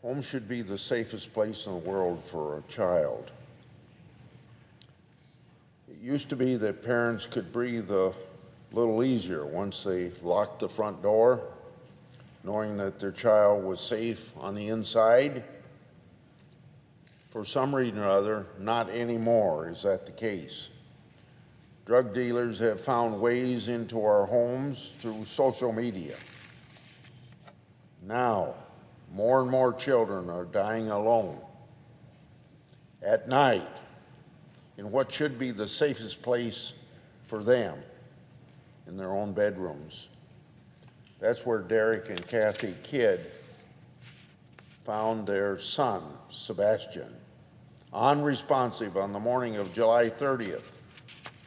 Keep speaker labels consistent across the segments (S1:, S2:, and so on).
S1: Home should be the safest place in the world for a child. It used to be that parents could breathe a little easier once they locked the front door, knowing that their child was safe on the inside. For some reason or other, not anymore is that the case. Drug dealers have found ways into our homes through social media. Now, more and more children are dying alone at night in what should be the safest place for them, in their own bedrooms. That's where Derek and Kathy Kidd found their son, Sebastian, unresponsive on the morning of July 30th,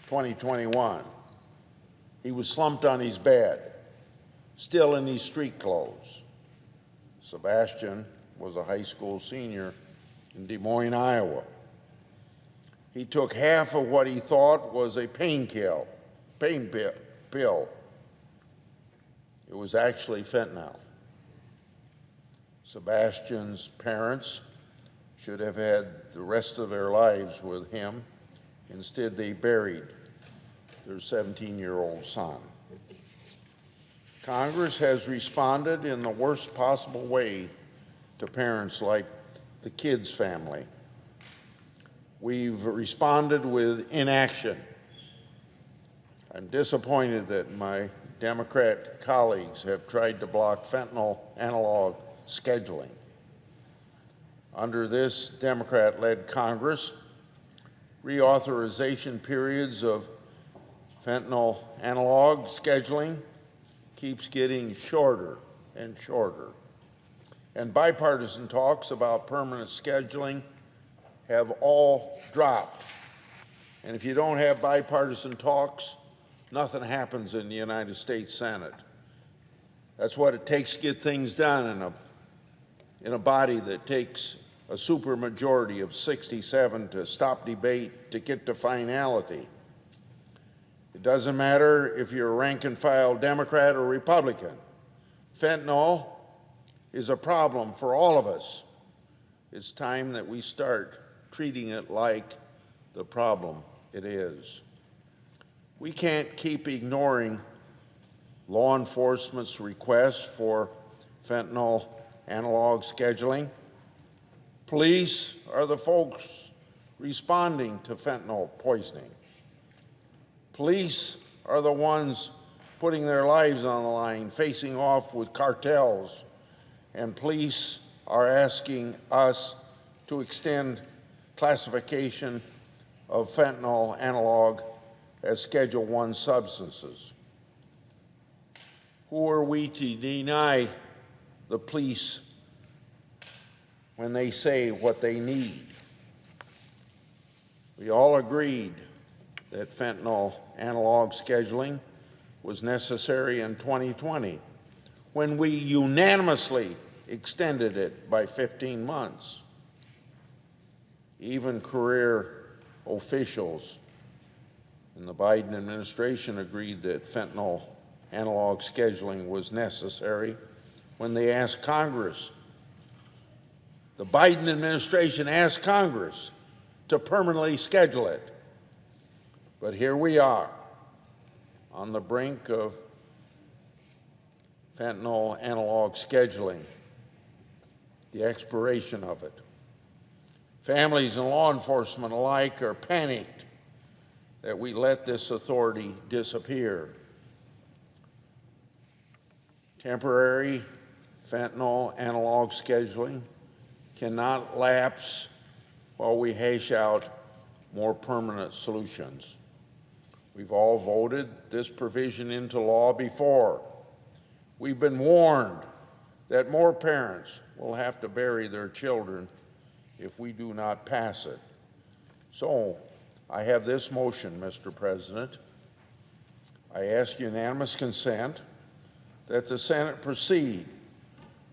S1: 2021. He was slumped on his bed, still in his street clothes. Sebastian was a high school senior in Des Moines, Iowa. He took half of what he thought was a pain pill. It was actually fentanyl. Sebastian's parents should have had the rest of their lives with him. Instead, they buried their 17-year-old son. Congress has responded in the worst possible way to parents like the Kidd's family. We've responded with inaction. I'm disappointed that my Democrat colleagues have tried to block fentanyl analog scheduling. Under this Democrat-led Congress, reauthorization periods of fentanyl analog scheduling keeps getting shorter and shorter. And bipartisan talks about permanent scheduling have all dropped. And if you don't have bipartisan talks, nothing happens in the United States Senate. That's what it takes to get things done in a body that takes a supermajority of 67 to stop debate to get to finality. It doesn't matter if you're a rank-and-file Democrat or Republican. Fentanyl is a problem for all of us. It's time that we start treating it like the problem it is. We can't keep ignoring law enforcement's requests for fentanyl analog scheduling. Police are the folks responding to fentanyl poisoning. Police are the ones putting their lives on the line, facing off with cartels, and police are asking us to extend classification of fentanyl analog as Schedule I substances. Who are we to deny the police when they say what they need? We all agreed that fentanyl analog scheduling was necessary in 2020 when we unanimously extended it by 15 months. Even career officials in the Biden administration agreed that fentanyl analog scheduling was necessary when they asked Congress. The Biden administration asked Congress to permanently schedule it. But here we are on the brink of fentanyl analog scheduling, the expiration of it. Families and law enforcement alike are panicked that we let this authority disappear. Temporary fentanyl analog scheduling cannot lapse while we hash out more permanent solutions. We've all voted this provision into law before. We've been warned that more parents will have to bury their children if we do not pass it. So I have this motion, Mr. President. I ask unanimous consent that the Senate proceed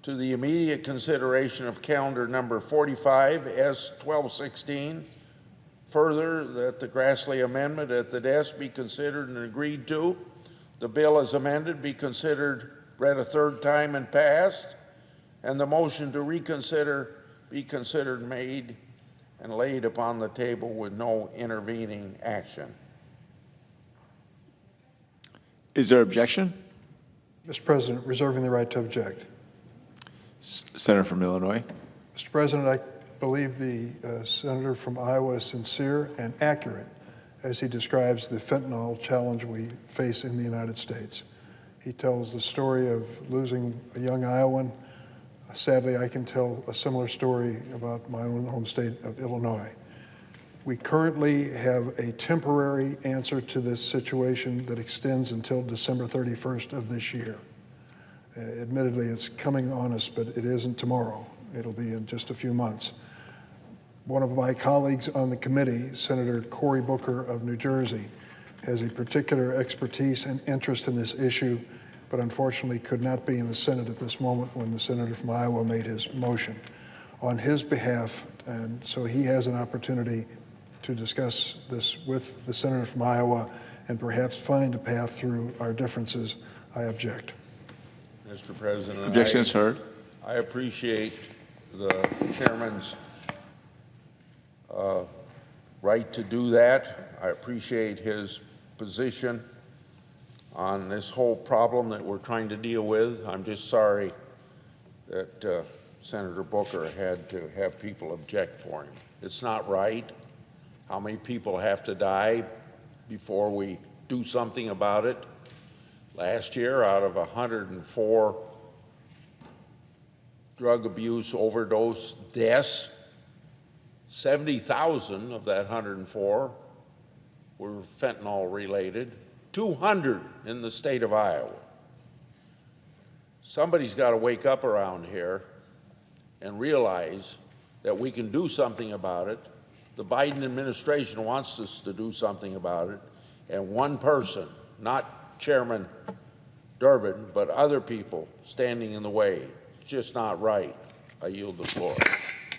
S1: to the immediate consideration of calendar number 45, S 1216. Further, that the Grassley amendment at the desk be considered and agreed to. The bill as amended be considered, read a third time and passed. and the motion to reconsider be considered made and laid upon the table with no intervening action.
S2: Is there objection?
S3: Mr. President, reserving the right to object.
S2: Senator from Illinois.
S3: Mr. President, I believe the senator from Iowa is sincere and accurate as he describes the fentanyl challenge we face in the United States. He tells the story of losing a young Iowan. Sadly, I can tell a similar story about my own home state of Illinois. We currently have a temporary answer to this situation that extends until December 31st of this year. Admittedly, it's coming on us, but it isn't tomorrow. It'll be in just a few months. One of my colleagues on the committee, Senator Cory Booker of New Jersey, has a particular expertise and interest in this issue, but unfortunately could not be in the Senate at this moment when the senator from Iowa made his motion on his behalf, and so he has an opportunity to discuss this with the senator from Iowa and perhaps find a path through our differences. I object.
S1: Mr. President,
S2: Objection is heard.
S1: I appreciate the chairman's right to do that. I appreciate his position on this whole problem that we're trying to deal with. I'm just sorry that Senator Booker had to have people object for him. It's not right. How many people have to die before we do something about it? Last year, out of 104 drug abuse overdose deaths, 70,000 of that 104 were fentanyl related, 200 in the state of Iowa. Somebody's got to wake up around here and realize that we can do something about it. The Biden administration wants us to do something about it, and one person, not Chairman Durbin, but other people standing in the way. It's just not right. I yield the floor.